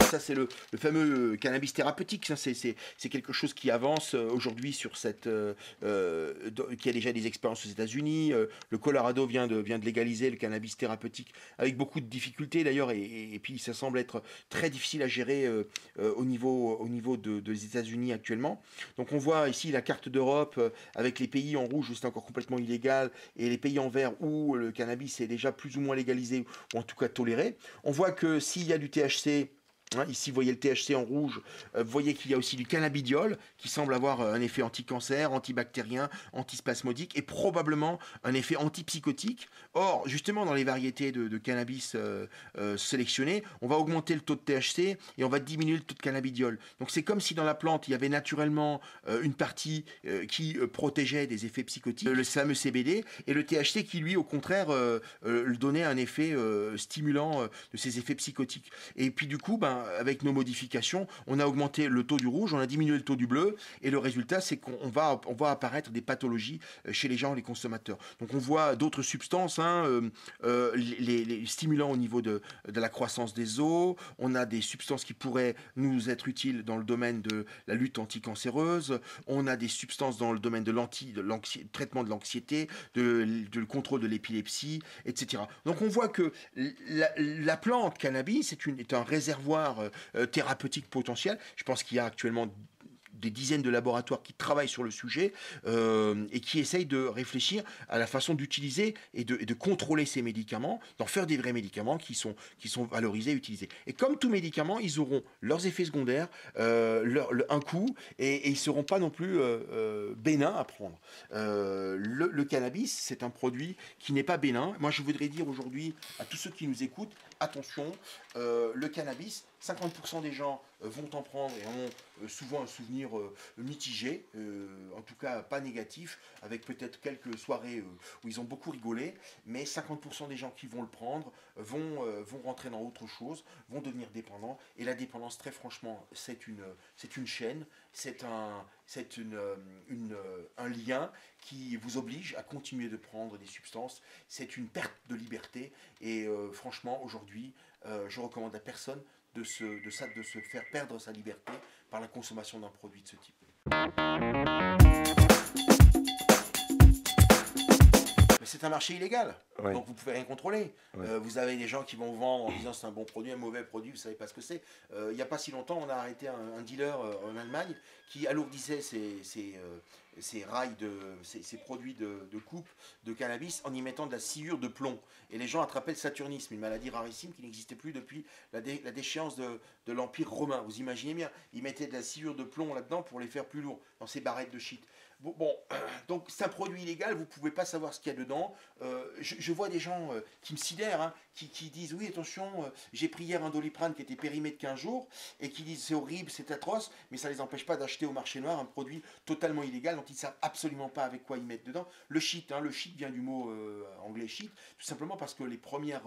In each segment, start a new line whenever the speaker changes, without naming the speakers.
Ça, c'est le fameux cannabis thérapeutique. C'est quelque chose qui avance aujourd'hui sur cette, qui a déjà des expériences aux États-Unis. Le Colorado vient de légaliser le cannabis thérapeutique avec beaucoup de difficultés d'ailleurs, et puis ça semble être très difficile à gérer au niveau des États-Unis actuellement. Donc on voit ici la carte d'Europe avec les pays en rouge où c'est encore complètement illégal et les pays en vert où le cannabis est déjà plus ou moins légalisé ou en tout cas toléré. On voit que s'il y a du THC, hein, ici, vous voyez le THC en rouge. Vous voyez qu'il y a aussi du cannabidiol qui semble avoir un effet anti-cancer, antibactérien, antispasmodique et probablement un effet antipsychotique. Or, justement, dans les variétés de cannabis sélectionnées, on va augmenter le taux de THC et on va diminuer le taux de cannabidiol. Donc, c'est comme si dans la plante, il y avait naturellement une partie qui protégeait des effets psychotiques, le fameux CBD, et le THC qui, lui, au contraire, donnait un effet stimulant de ces effets psychotiques. Et puis, du coup, ben, avec nos modifications, on a augmenté le taux du rouge, on a diminué le taux du bleu, et le résultat, c'est on va apparaître des pathologies chez les gens, les consommateurs. Donc on voit d'autres substances, hein, les stimulants au niveau de la croissance des os, on a des substances qui pourraient nous être utiles dans le domaine de la lutte anticancéreuse, on a des substances dans le domaine de traitement de l'anxiété, de contrôle de l'épilepsie, etc. Donc on voit que la plante cannabis est un réservoir thérapeutique potentiel. Je pense qu'il y a actuellement des dizaines de laboratoires qui travaillent sur le sujet et qui essayent de réfléchir à la façon d'utiliser et de contrôler ces médicaments, d'en faire des vrais médicaments qui sont valorisés et utilisés. Et comme tout médicament, ils auront leurs effets secondaires, un coût, et ils ne seront pas non plus bénins à prendre. Le cannabis, c'est un produit qui n'est pas bénin. Moi, je voudrais dire aujourd'hui à tous ceux qui nous écoutent, attention, le cannabis, 50% des gens vont en prendre et ont souvent un souvenir mitigé, en tout cas pas négatif, avec peut-être quelques soirées où ils ont beaucoup rigolé, mais 50% des gens qui vont le prendre vont rentrer dans autre chose, vont devenir dépendants, et la dépendance, très franchement, c'est une chaîne, c'est un lien qui vous oblige à continuer de prendre des substances, c'est une perte de liberté, et franchement, aujourd'hui, je recommande à personne de se faire perdre sa liberté par la consommation d'un produit de ce type. Mais c'est un marché illégal,
Ouais,
donc vous ne pouvez rien contrôler.
ouais.
Vous avez des gens qui vont vous vendre en disant c'est un bon produit, un mauvais produit, vous ne savez pas ce que c'est. Il n'y a pas si longtemps, on a arrêté un dealer en Allemagne qui alourdissait ses rails, ses produits de coupe de cannabis en y mettant de la sciure de plomb. Et les gens attrapaient le saturnisme, une maladie rarissime qui n'existait plus depuis la déchéance de l'Empire romain. Vous imaginez bien, ils mettaient de la sciure de plomb là-dedans pour les faire plus lourds, dans ces barrettes de shit. Bon, donc c'est un produit illégal, vous ne pouvez pas savoir ce qu'il y a dedans. Je vois des gens qui me sidèrent, hein, qui disent oui, attention, j'ai pris hier un Doliprane qui était périmé de 15 jours, et qui disent c'est horrible, c'est atroce, mais ça ne les empêche pas d'acheter au marché noir un produit totalement illégal dont ils ne savent absolument pas avec quoi ils mettent dedans. Le shit, hein, le shit vient du mot anglais shit, tout simplement parce que les premières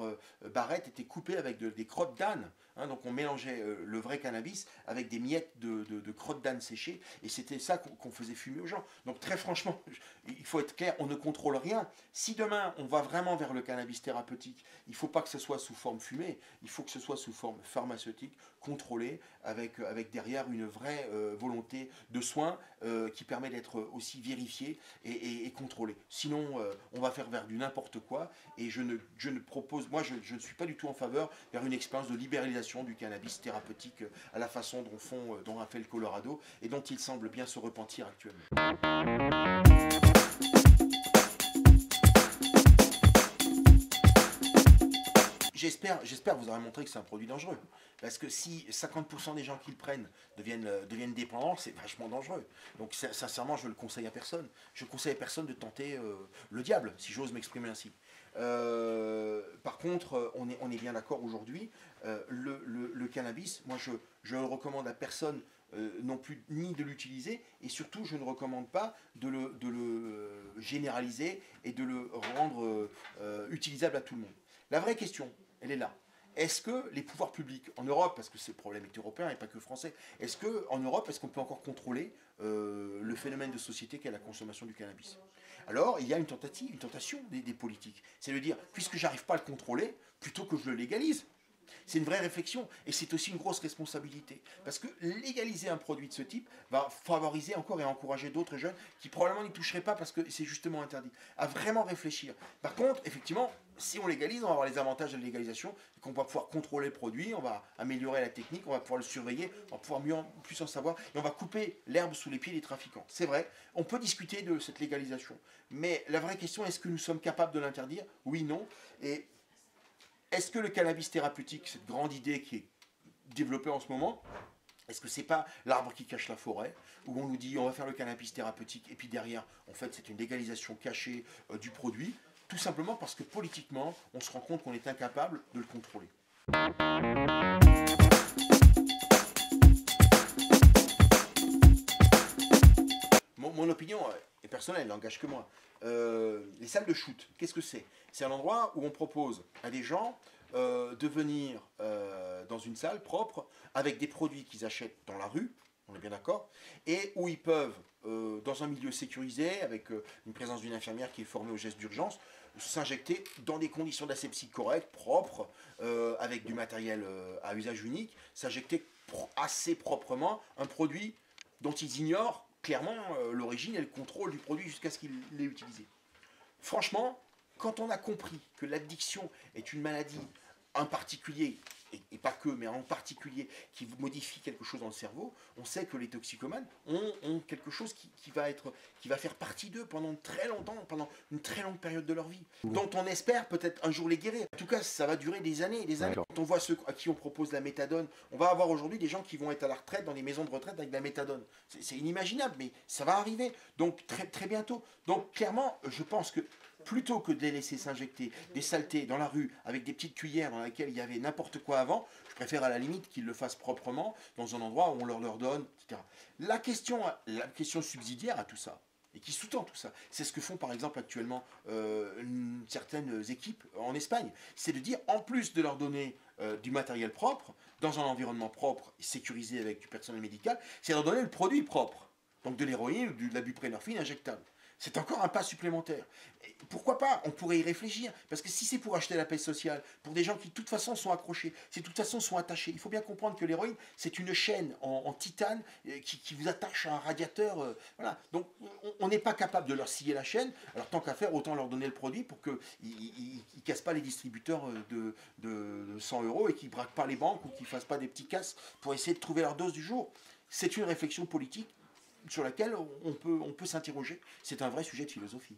barrettes étaient coupées avec des crottes d'âne. Hein, donc on mélangeait le vrai cannabis avec des miettes de crottes d'âne séchées, et c'était ça qu'on faisait fumer aux gens. Donc très franchement, il faut être clair, on ne contrôle rien. Si demain on va vraiment vers le cannabis thérapeutique, il ne faut pas que ce soit sous forme fumée, il faut que ce soit sous forme pharmaceutique, contrôlée, avec derrière une vraie volonté de soin qui permet d'être aussi vérifié et contrôlé. Sinon, on va faire vers du n'importe quoi, et je ne propose, moi je ne suis pas du tout en faveur vers une expérience de libéralisation du cannabis thérapeutique à la façon dont a fait le Colorado, et dont il semble bien se repentir actuellement. J'espère vous aurez montré que c'est un produit dangereux. Parce que si 50% des gens qui le prennent deviennent dépendants, c'est vachement dangereux. Donc sincèrement, je ne le conseille à personne. Je ne conseille à personne de tenter le diable, si j'ose m'exprimer ainsi. Par contre, on est bien d'accord aujourd'hui, le cannabis, moi je le recommande à personne non plus ni de l'utiliser, et surtout je ne recommande pas de le généraliser et de le rendre utilisable à tout le monde. La vraie question, elle est là. Est-ce que les pouvoirs publics en Europe, parce que ce problème est européen et pas que français, est-ce qu'en Europe, est-ce qu'on peut encore contrôler le phénomène de société qu'est la consommation du cannabis? Alors, il y a une tentation des politiques. C'est de dire, puisque j'arrive pas à le contrôler, plutôt que je le légalise. C'est une vraie réflexion et c'est aussi une grosse responsabilité. Parce que légaliser un produit de ce type va favoriser encore et encourager d'autres jeunes qui probablement n'y toucheraient pas parce que c'est justement interdit. À vraiment réfléchir. Par contre, effectivement, si on légalise, on va avoir les avantages de la légalisation, qu'on va pouvoir contrôler le produit, on va améliorer la technique, on va pouvoir le surveiller, on va pouvoir plus en savoir et on va couper l'herbe sous les pieds des trafiquants. C'est vrai, on peut discuter de cette légalisation. Mais la vraie question, est-ce que nous sommes capables de l'interdire? Oui, non. Et est-ce que le cannabis thérapeutique, cette grande idée qui est développée en ce moment, est-ce que c'est pas l'arbre qui cache la forêt, où on nous dit on va faire le cannabis thérapeutique et puis derrière, en fait, c'est une légalisation cachée du produit, tout simplement parce que politiquement, on se rend compte qu'on est incapable de le contrôler. Mon opinion est personnelle, elle n'engage que moi. Les salles de shoot, qu'est-ce que c'est? C'est un endroit où on propose à des gens de venir dans une salle propre avec des produits qu'ils achètent dans la rue, on est bien d'accord, et où ils peuvent, dans un milieu sécurisé, avec une présence d'une infirmière qui est formée aux gestes d'urgence, s'injecter dans des conditions d'asepsie correctes, propres, avec du matériel à usage unique, s'injecter assez proprement un produit dont ils ignorent clairement l'origine et le contrôle du produit jusqu'à ce qu'il l'ait utilisé. Franchement, quand on a compris que l'addiction est une maladie en particulier, et pas que, mais en particulier, qui modifie quelque chose dans le cerveau, on sait que les toxicomanes ont quelque chose qui va faire partie d'eux pendant très longtemps, pendant une très longue période de leur vie, dont on espère peut-être un jour les guérir. En tout cas, ça va durer des années et des années. Quand on voit ceux à qui on propose la méthadone, on va avoir aujourd'hui des gens qui vont être à la retraite dans des maisons de retraite avec de la méthadone. C'est inimaginable, mais ça va arriver, donc très, très bientôt. Donc clairement, je pense que plutôt que de les laisser s'injecter des saletés dans la rue avec des petites cuillères dans lesquelles il y avait n'importe quoi avant, je préfère à la limite qu'ils le fassent proprement dans un endroit où on leur donne, etc. La question subsidiaire à tout ça, et qui sous-tend tout ça, c'est ce que font par exemple actuellement certaines équipes en Espagne, c'est de dire en plus de leur donner du matériel propre, dans un environnement propre et sécurisé avec du personnel médical, c'est leur donner le produit propre, donc de l'héroïne ou de la buprenorphine injectable. C'est encore un pas supplémentaire. Et pourquoi pas? On pourrait y réfléchir. Parce que si c'est pour acheter la paix sociale, pour des gens qui de toute façon sont accrochés, qui de toute façon sont attachés, il faut bien comprendre que l'héroïne, c'est une chaîne en titane qui vous attache à un radiateur. Voilà. Donc on n'est pas capable de leur scier la chaîne. Alors tant qu'à faire, autant leur donner le produit pour qu'ils ne cassent pas les distributeurs de 100 € et qu'ils ne braquent pas les banques ou qu'ils ne fassent pas des petits casses pour essayer de trouver leur dose du jour. C'est une réflexion politique sur laquelle on peut s'interroger. C'est un vrai sujet de philosophie.